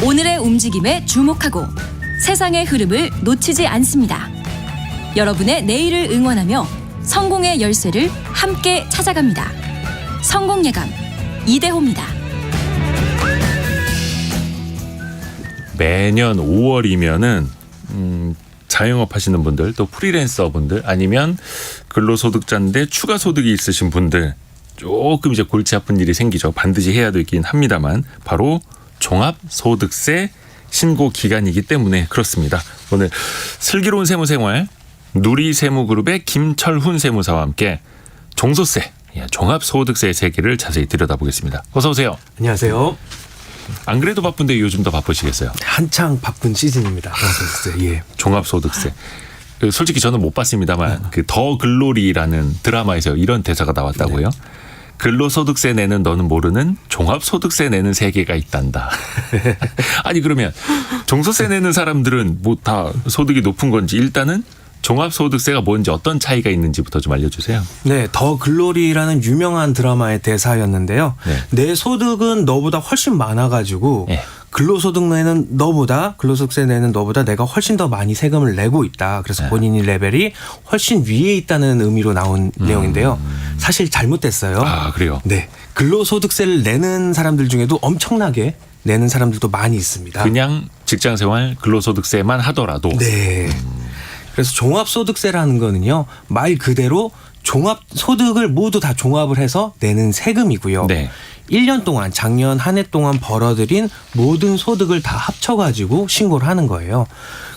오늘의 움직임에 주목하고 세상의 흐름을 놓치지 않습니다. 여러분의 내일을 응원하며 성공의 열쇠를 함께 찾아갑니다. 성공예감 이대호입니다. 매년 5월이면은 자영업 하시는 분들, 또 프리랜서 분들, 아니면 근로소득자인데 추가 소득이 있으신 분들 조금 이제 골치 아픈 일이 생기죠. 반드시 해야 되긴 합니다만 바로 종합소득세 신고 기간이기 때문에 그렇습니다. 오늘 슬기로운 세무생활 누리세무그룹의 김철훈 세무사와 함께 종소세, 종합소득세의 세계를 자세히 들여다보겠습니다. 어서 오세요. 안녕하세요. 안 그래도 바쁜데 요즘 더 바쁘시겠어요? 한창 바쁜 시즌입니다. 종합소득세. 예. 종합소득세. 솔직히 저는 못 봤습니다만 그 더 글로리라는 드라마에서 이런 대사가 나왔다고요. 네. 근로소득세 내는 너는 모르는 종합소득세 내는 세계가 있단다. 아니 그러면 종소세 내는 사람들은 뭐 다 소득이 높은 건지 일단은 종합소득세가 뭔지 어떤 차이가 있는지부터 좀 알려주세요. 네, 더 글로리라는 유명한 드라마의 대사였는데요. 네. 내 소득은 너보다 훨씬 많아가지고 네. 근로소득세 내는 너보다 내가 훨씬 더 많이 세금을 내고 있다. 그래서 네. 본인이 레벨이 훨씬 위에 있다는 의미로 나온 내용인데요. 사실 잘못됐어요. 아, 그래요? 네, 근로소득세를 내는 사람들 중에도 엄청나게 내는 사람들도 많이 있습니다. 그냥 직장생활 근로소득세만 하더라도. 네. 그래서 종합소득세라는 거는요, 말 그대로 종합소득을 모두 다 종합을 해서 내는 세금이고요. 네. 1년 동안, 작년 한 해 동안 벌어들인 모든 소득을 다 합쳐가지고 신고를 하는 거예요.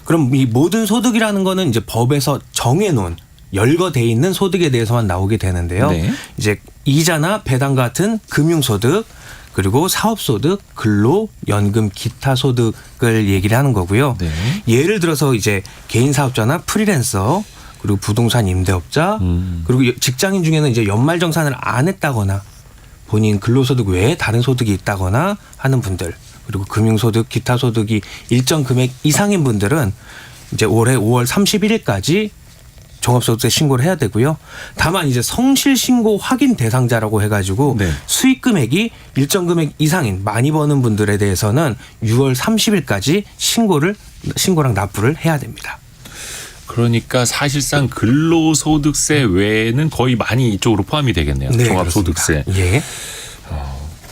그럼 이 모든 소득이라는 거는 이제 법에서 정해놓은 열거돼 있는 소득에 대해서만 나오게 되는데요. 네. 이제 이자나 배당 같은 금융소득, 그리고 사업소득, 근로, 연금, 기타 소득을 얘기를 하는 거고요. 네. 예를 들어서 이제 개인 사업자나 프리랜서, 그리고 부동산 임대업자, 그리고 직장인 중에는 이제 연말정산을 안 했다거나 본인 근로소득 외에 다른 소득이 있다거나 하는 분들, 그리고 금융소득, 기타 소득이 일정 금액 이상인 분들은 이제 올해 5월 31일까지 종합소득세 신고를 해야 되고요. 다만 이제 성실신고 확인 대상자라고 해가지고 네. 수익 금액이 일정 금액 이상인 많이 버는 분들에 대해서는 6월 30일까지 신고랑 납부를 해야 됩니다. 그러니까 사실상 근로소득세 외에는 거의 많이 이쪽으로 포함이 되겠네요. 네, 종합소득세. 예.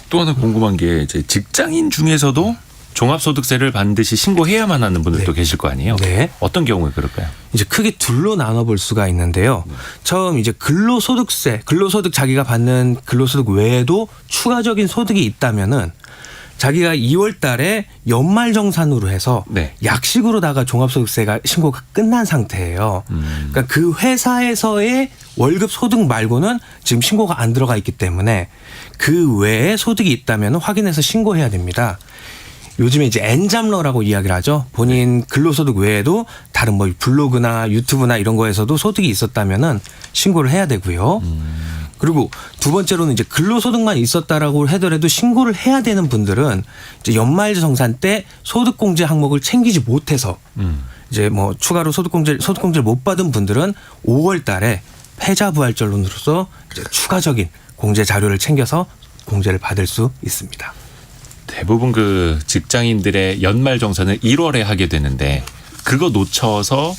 또 하나 궁금한 게 이제 직장인 중에서도 종합소득세를 반드시 신고해야만 하는 분들도 네. 계실 거 아니에요? 네. 어떤 경우에 그럴까요? 이제 크게 둘로 나눠볼 수가 있는데요. 처음 이제 근로소득세, 근로소득 자기가 받는 근로소득 외에도 추가적인 소득이 있다면은 자기가 2월 달에 연말정산으로 해서 네. 약식으로다가 종합소득세가 신고가 끝난 상태예요. 그러니까 그 회사에서의 월급 소득 말고는 지금 신고가 안 들어가 있기 때문에 그 외에 소득이 있다면 확인해서 신고해야 됩니다. 요즘에 이제 엔잡러라고 이야기를 하죠. 본인 근로소득 외에도 다른 뭐 블로그나 유튜브나 이런 거에서도 소득이 있었다면은 신고를 해야 되고요. 그리고 두 번째로는 이제 근로소득만 있었다라고 하더라도 신고를 해야 되는 분들은 이제 연말정산 때 소득공제 항목을 챙기지 못해서 이제 뭐 추가로 소득공제를 못 받은 분들은 5월 달에 패자부활절로서 이제 추가적인 공제 자료를 챙겨서 공제를 받을 수 있습니다. 대부분 그 직장인들의 연말정산을 1월에 하게 되는데 그거 놓쳐서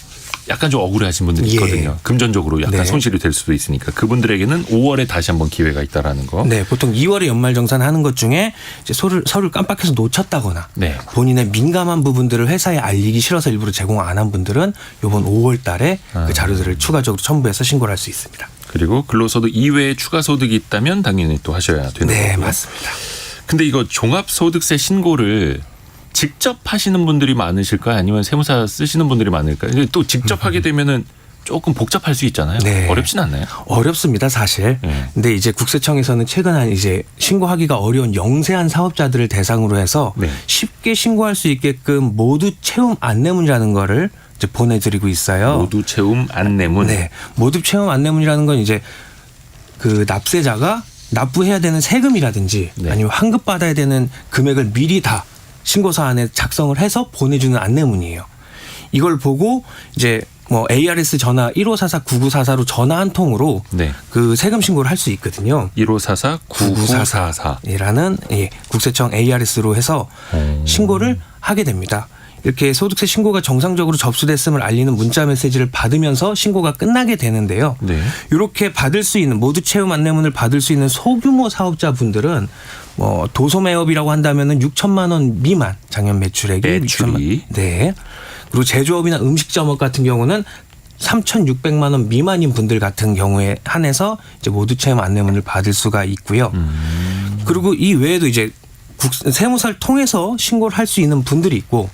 약간 좀 억울해하신 분들이 있거든요. 예. 금전적으로 약간 네. 손실이 될 수도 있으니까 그분들에게는 5월에 다시 한번 기회가 있다라는 거. 네, 보통 2월에 연말정산 하는 것 중에 이제 서류를 깜빡해서 놓쳤다거나 네. 본인의 민감한 부분들을 회사에 알리기 싫어서 일부러 제공 안 한 분들은 이번 5월 달에 그 자료들을 추가적으로 첨부해서 신고를 할 수 있습니다. 그리고 근로소득 이외에 추가 소득이 있다면 당연히 또 하셔야 되는 거고요. 네, 맞습니다. 근데 이거 종합소득세 신고를 직접 하시는 분들이 많으실까요? 아니면 세무사 쓰시는 분들이 많을까요? 또 직접 하게 되면은 조금 복잡할 수 있잖아요. 네. 어렵진 않나요? 어렵습니다, 사실. 네. 근데 이제 국세청에서는 최근 이제 신고하기가 어려운 영세한 사업자들을 대상으로 해서 네. 쉽게 신고할 수 있게끔 모두 채움 안내문이라는 거를 이제 보내드리고 있어요. 모두 채움 안내문. 네, 모두 채움 안내문이라는 건 이제 그 납세자가 납부해야 되는 세금이라든지 네. 아니면 환급받아야 되는 금액을 미리 다 신고서 안에 작성을 해서 보내주는 안내문이에요. 이걸 보고 이제 뭐 ARS 전화 1544-9944로 전화 한 통으로 네. 그 세금 신고를 할 수 있거든요. 1544-9944이라는 국세청 ARS로 해서 신고를 하게 됩니다. 이렇게 소득세 신고가 정상적으로 접수됐음을 알리는 문자 메시지를 받으면서 신고가 끝나게 되는데요. 네. 이렇게 받을 수 있는 모두 채움 안내문을 받을 수 있는 소규모 사업자분들은 뭐 도소매업이라고 한다면은 6천만 원 미만 작년 매출액이 매출이. 6천만. 네. 그리고 제조업이나 음식점업 같은 경우는 3,600만 원 미만인 분들 같은 경우에 한해서 이제 모두 채움 안내문을 받을 수가 있고요. 그리고 이 외에도 이제 세무사를 통해서 신고를 할 수 있는 분들이 있고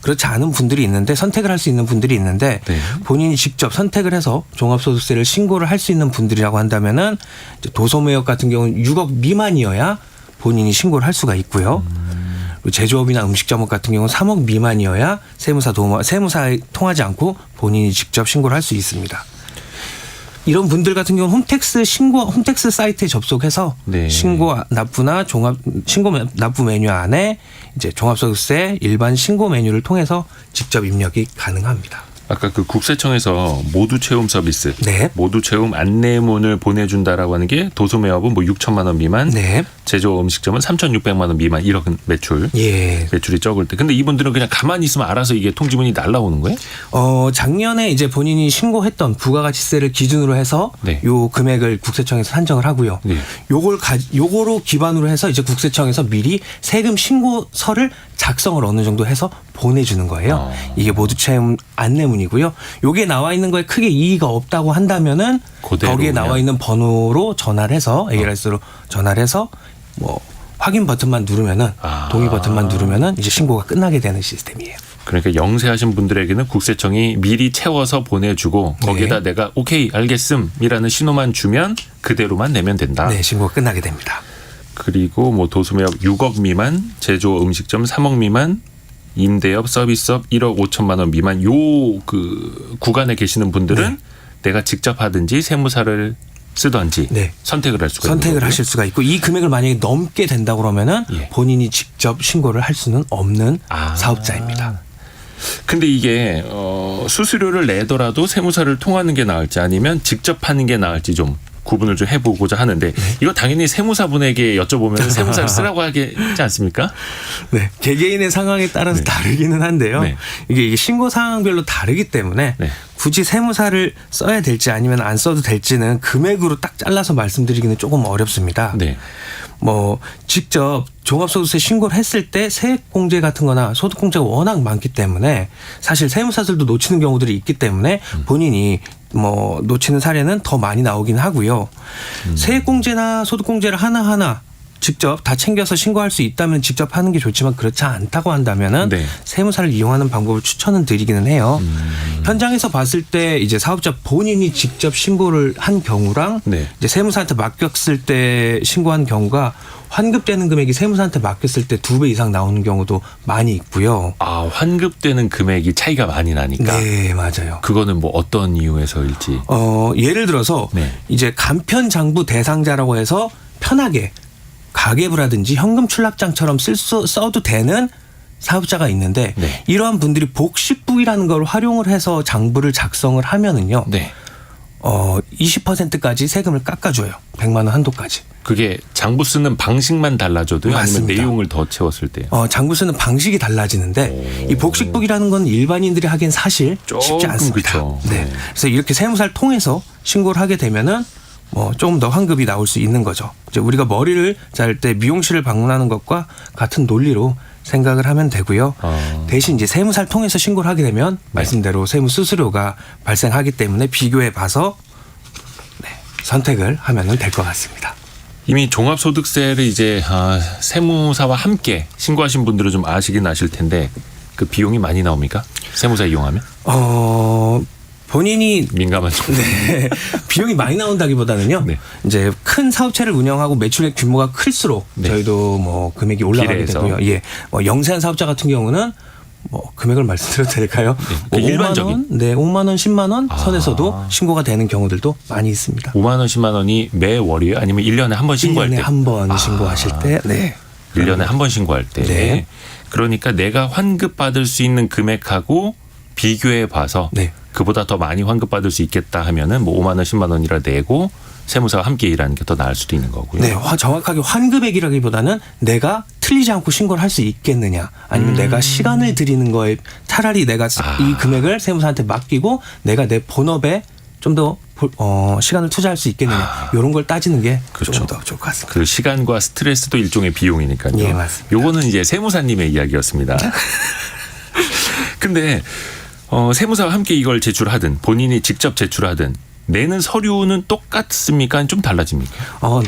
그렇지 않은 분들이 있는데 선택을 할 수 있는 분들이 있는데 네. 본인이 직접 선택을 해서 종합소득세를 신고를 할 수 있는 분들이라고 한다면은 이제 도소매업 같은 경우는 6억 미만이어야 본인이 신고를 할 수가 있고요. 그리고 제조업이나 음식점업 같은 경우는 3억 미만이어야 세무사에 통하지 않고 본인이 직접 신고를 할 수 있습니다. 이런 분들 같은 경우는 홈택스 사이트에 접속해서 네. 신고 납부나 신고 납부 메뉴 안에 이제 종합소득세 일반 신고 메뉴를 통해서 직접 입력이 가능합니다. 아까 그 국세청에서 모두 채움 서비스, 네. 모두 채움 안내문을 보내준다라고 하는 게 도소매업은 뭐 6천만 원 미만, 네. 제조 음식점은 3,600만 원 미만 이런 매출. 예. 매출이 적을 때. 근데 이분들은 그냥 가만히 있으면 알아서 이게 통지문이 날라오는 거예요? 작년에 이제 본인이 신고했던 부가가치세를 기준으로 해서 네. 요 금액을 국세청에서 산정을 하고요. 네. 요거로 기반으로 해서 이제 국세청에서 미리 세금 신고서를 작성을 어느 정도 해서 보내주는 거예요. 이게 모두 채움 안내문이고요. 요게 나와 있는 거에 크게 이의가 없다고 한다면은 그대로 거기에 나와 그냥. 있는 번호로 전화를 해서 ARS로 전화를 해서 뭐 확인 버튼만 누르면은 동의 버튼만 누르면은 이제 신고가 끝나게 되는 시스템이에요. 그러니까 영세하신 분들에게는 국세청이 미리 채워서 보내주고 거기에다 내가 오케이 알겠음이라는 신호만 주면 그대로만 내면 된다. 네, 신고가 끝나게 됩니다. 그리고 뭐 도소매업 6억 미만, 제조 음식점 3억 미만, 임대업, 서비스업 1억 5천만 원 미만 요 그 구간에 계시는 분들은 내가 직접 하든지 세무사를 쓰든지 선택을 할 수가 있는 선택을 거고요. 하실 수가 있고 이 금액을 만약에 넘게 된다 그러면은 본인이 직접 신고를 할 수는 없는 사업자입니다. 근데 이게 수수료를 내더라도 세무사를 통하는 게 나을지 아니면 직접 하는 게 나을지 좀 구분을 좀 해보고자 하는데 이거 당연히 세무사분에게 여쭤보면 세무사를 쓰라고 하지 않습니까? 네, 개개인의 상황에 따라서 다르기는 한데요. 이게 신고 상황별로 다르기 때문에 굳이 세무사를 써야 될지 아니면 안 써도 될지는 금액으로 딱 잘라서 말씀드리기는 조금 어렵습니다. 뭐 직접 종합소득세 신고를 했을 때 세액공제 같은 거나 소득공제가 워낙 많기 때문에 사실 세무사들도 놓치는 경우들이 있기 때문에 본인이 뭐 놓치는 사례는 더 많이 나오긴 하고요. 세액공제나 소득공제를 하나하나 직접 다 챙겨서 신고할 수 있다면 직접 하는 게 좋지만 그렇지 않다고 한다면은 세무사를 이용하는 방법을 추천은 드리기는 해요. 현장에서 봤을 때 이제 사업자 본인이 직접 신고를 한 경우랑 이제 세무사한테 맡겼을 때 신고한 경우가 환급되는 금액이 세무사한테 맡겼을 때 2배 이상 나오는 경우도 많이 있고요. 아, 환급되는 금액이 차이가 많이 나니까. 네, 맞아요. 그거는 뭐 어떤 이유에서일지. 예를 들어서 이제 간편장부 대상자라고 해서 편하게 가계부라든지 현금 출납장처럼 써도 되는 사업자가 있는데 이러한 분들이 복식부이라는 걸 활용을 해서 장부를 작성을 하면은요. 20%까지 세금을 깎아줘요. 100만 원 한도까지. 그게 장부 쓰는 방식만 달라져도요? 맞습니다. 아니면 내용을 더 채웠을 때요? 장부 쓰는 방식이 달라지는데 이 복식북이라는 건 일반인들이 하기엔 사실 쉽지 않습니다. 네. 그래서 이렇게 세무사를 통해서 신고를 하게 되면은 조금 더 환급이 나올 수 있는 거죠. 이제 우리가 머리를 자를 때 미용실을 방문하는 것과 같은 논리로 생각을 하면 되고요. 대신 이제 세무사를 통해서 신고를 하게 되면 말씀대로 세무 수수료가 발생하기 때문에 비교해 봐서 선택을 하면 될 것 같습니다. 이미 종합소득세를 이제 세무사와 함께 신고하신 분들은 좀 아시긴 아실 텐데 그 비용이 많이 나옵니까? 세무사 이용하면? 본인이 민감한 점. 비용이 많이 나온다기보다는요. 이제 큰 사업체를 운영하고 매출액 규모가 클수록 저희도 뭐 금액이 올라가게 되고요. 뭐 영세한 사업자 같은 경우는 뭐 금액을 말씀드려도 될까요? 뭐 일반적인 5만 원, 10만 원 선에서도 신고가 되는 경우들도 많이 있습니다. 5만 원, 10만 원이 매 월이에요? 아니면 1년에 한 번 신고할 때? 1년에 한 번 신고하실 때. 1년에 한 번 신고할 때. 그러니까 내가 환급받을 수 있는 금액하고 비교해 봐서 그보다 더 많이 환급받을 수 있겠다 하면은 뭐 5만 원, 10만 원이라 내고 세무사와 함께 일하는 게 더 나을 수도 있는 거고요. 정확하게 환급액이라기보다는 내가 틀리지 않고 신고를 할 수 있겠느냐, 아니면 내가 시간을 들이는 거에 차라리 내가 이 금액을 세무사한테 맡기고 내가 내 본업에 좀 더 시간을 투자할 수 있겠느냐, 이런 걸 따지는 게 좀 더 좋을 것 같습니다. 그 시간과 스트레스도 일종의 비용이니까요. 예, 맞습니다. 요거는 이제 세무사님의 이야기였습니다. 근데 세무사와 함께 이걸 제출하든 본인이 직접 제출하든 내는 서류는 똑같습니까? 좀 달라집니까?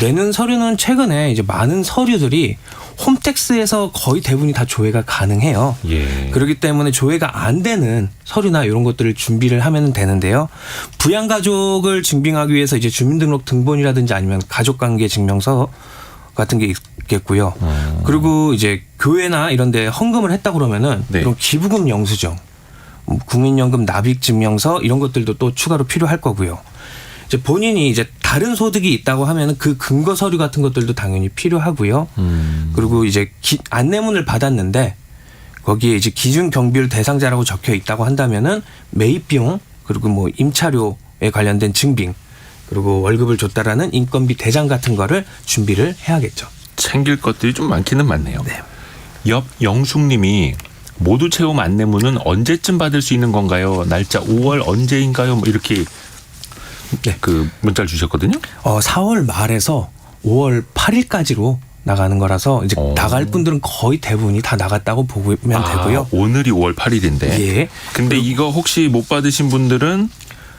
내는 서류는 최근에 이제 많은 서류들이 홈택스에서 거의 대부분이 다 조회가 가능해요. 예. 그렇기 때문에 조회가 안 되는 서류나 이런 것들을 준비를 하면 되는데요. 부양가족을 증빙하기 위해서 이제 주민등록 등본이라든지 아니면 가족관계증명서 같은 게 있겠고요. 그리고 이제 교회나 이런 데 헌금을 했다 그러면은 네. 이런 기부금 영수증, 국민연금 납입증명서 이런 것들도 또 추가로 필요할 거고요. 이제 본인이 이제 다른 소득이 있다고 하면은 그 근거 서류 같은 것들도 당연히 필요하고요. 그리고 이제 안내문을 받았는데 거기에 이제 기준 경비율 대상자라고 적혀 있다고 한다면은 매입 비용, 그리고 뭐 임차료에 관련된 증빙, 그리고 월급을 줬다라는 인건비 대장 같은 거를 준비를 해야겠죠. 챙길 것들이 좀 많기는 많네요. 네. 옆 영숙님이 모두 채움 안내문은 언제쯤 받을 수 있는 건가요? 날짜 5월 언제인가요? 뭐 이렇게 네. 그 문자를 주셨거든요. 4월 말에서 5월 8일까지로 나가는 거라서 이제 나갈 분들은 거의 대부분이 다 나갔다고 보면 되고요. 오늘이 5월 8일인데. 예. 근데 이거 혹시 못 받으신 분들은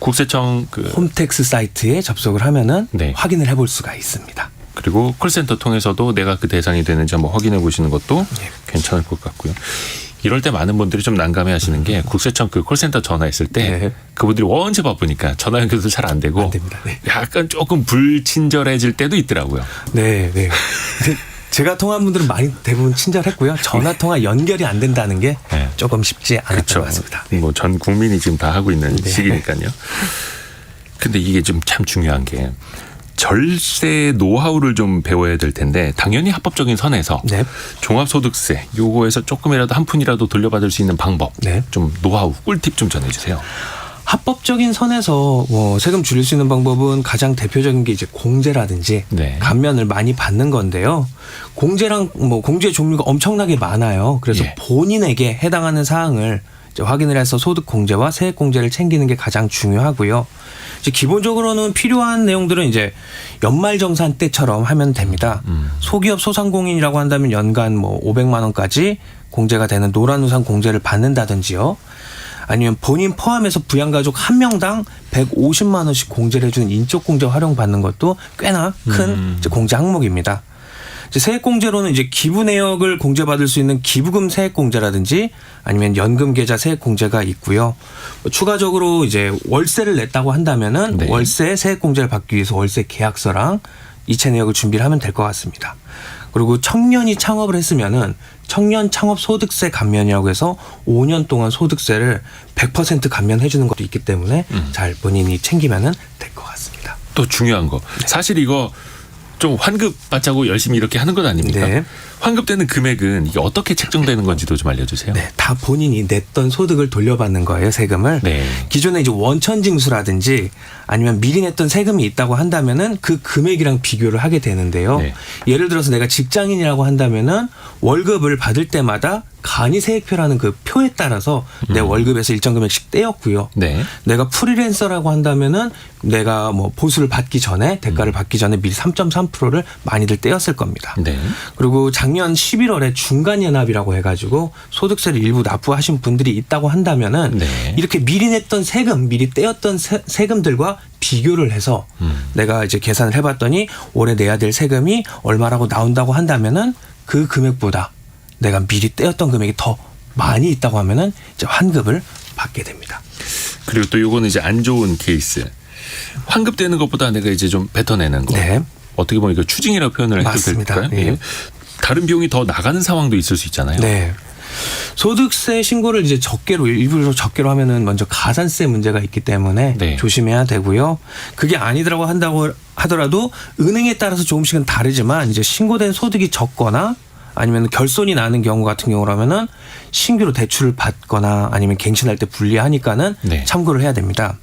국세청 홈택스 사이트에 접속을 하면은 네. 확인을 해볼 수가 있습니다. 그리고 콜센터 통해서도 내가 그 대상이 되는지 한번 확인해 보시는 것도 예. 괜찮을 것 같고요. 이럴 때 많은 분들이 좀 난감해 하시는 게 국세청 그 콜센터 전화했을 때 네. 그분들이 원체 바쁘니까 전화 연결도 잘 안 되고 안 됩니다. 네. 약간 조금 불친절해질 때도 있더라고요. 네, 네. 근데 제가 통화한 분들은 많이 대부분 친절했고요. 전화 통화 연결이 안 된다는 게 네. 조금 쉽지 않았던 그렇죠. 것 같습니다. 네. 뭐 전 국민이 지금 다 하고 있는 네. 시기니까요. 근데 이게 좀 참 중요한 게 절세 노하우를 좀 배워야 될 텐데 당연히 합법적인 선에서 네. 종합소득세 요거에서 조금이라도 한 푼이라도 돌려받을 수 있는 방법, 네. 좀 노하우, 꿀팁 좀 전해주세요. 합법적인 선에서 세금 줄일 수 있는 방법은 가장 대표적인 게 이제 공제라든지 네. 감면을 많이 받는 건데요. 공제랑 공제 종류가 엄청나게 많아요. 그래서 예. 본인에게 해당하는 사항을 이제 확인을 해서 소득 공제와 세액 공제를 챙기는 게 가장 중요하고요. 이제 기본적으로는 필요한 내용들은 이제 연말정산 때처럼 하면 됩니다. 소기업 소상공인이라고 한다면 연간 500만 원까지 공제가 되는 노란우산 공제를 받는다든지요. 아니면 본인 포함해서 부양가족 한 명당 150만 원씩 공제를 해주는 인적공제 활용받는 것도 꽤나 큰 이제 공제 항목입니다. 이제 세액공제로는 이제 기부 내역을 공제받을 수 있는 기부금 세액공제라든지 아니면 연금계좌 세액공제가 있고요. 추가적으로 이제 월세를 냈다고 한다면은 네. 월세 세액공제를 받기 위해서 월세 계약서랑 이체 내역을 준비를 하면 될 것 같습니다. 그리고 청년이 창업을 했으면은 청년 창업 소득세 감면이라고 해서 5년 동안 소득세를 100% 감면해 주는 것도 있기 때문에 잘 본인이 챙기면은 될 것 같습니다. 또 중요한 거 사실 이거 좀 환급 받자고 열심히 이렇게 하는 건 아닙니까? 네. 환급되는 금액은 이게 어떻게 책정되는 건지도 좀 알려주세요. 네, 다 본인이 냈던 소득을 돌려받는 거예요, 세금을. 네. 기존에 이제 원천징수라든지 아니면 미리 냈던 세금이 있다고 한다면은 그 금액이랑 비교를 하게 되는데요. 네. 예를 들어서 내가 직장인이라고 한다면은 월급을 받을 때마다 간이세액표라는 그 표에 따라서 내 월급에서 일정 금액씩 떼었고요. 네. 내가 프리랜서라고 한다면은 내가 보수를 받기 전에 대가를 받기 전에 미리 3.3%를 많이들 떼었을 겁니다. 네. 그리고 작년 11월에 중간연합이라고 해가지고 소득세를 일부 납부하신 분들이 있다고 한다면은 네. 이렇게 미리 냈던 세금, 미리 떼었던 세금들과 비교를 해서 내가 이제 계산을 해봤더니 올해 내야 될 세금이 얼마라고 나온다고 한다면은 그 금액보다 내가 미리 떼었던 금액이 더 많이 있다고 하면은 이제 환급을 받게 됩니다. 그리고 또 요거는 이제 안 좋은 케이스. 환급되는 것보다 내가 이제 좀 뱉어내는 거. 네. 어떻게 보면 이거 추징이라고 표현을 해도 맞습니다. 될까요? 네. 예. 다른 비용이 더 나가는 상황도 있을 수 있잖아요. 네. 소득세 신고를 이제 일부러 적게로 하면은 먼저 가산세 문제가 있기 때문에 네. 조심해야 되고요. 그게 아니더라고 한다고 하더라도 은행에 따라서 조금씩은 다르지만 이제 신고된 소득이 적거나 아니면 결손이 나는 경우 같은 경우라면은 신규로 대출을 받거나 아니면 갱신할 때 불리하니까는 네. 참고를 해야 됩니다.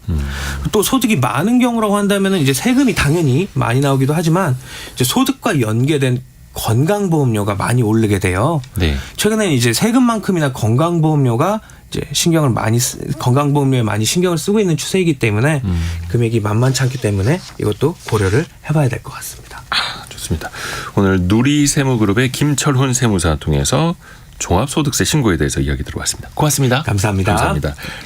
또 소득이 많은 경우라고 한다면은 이제 세금이 당연히 많이 나오기도 하지만 이제 소득과 연계된 건강보험료가 많이 오르게 돼요. 네. 최근에는 이제 세금만큼이나 건강보험료가 이제 건강보험료에 많이 신경을 쓰고 있는 추세이기 때문에 금액이 만만치 않기 때문에 이것도 고려를 해봐야 될 것 같습니다. 좋습니다. 오늘 누리세무그룹의 김철훈 세무사 통해서 종합소득세 신고에 대해서 이야기 들어봤습니다. 고맙습니다. 감사합니다. 감사합니다.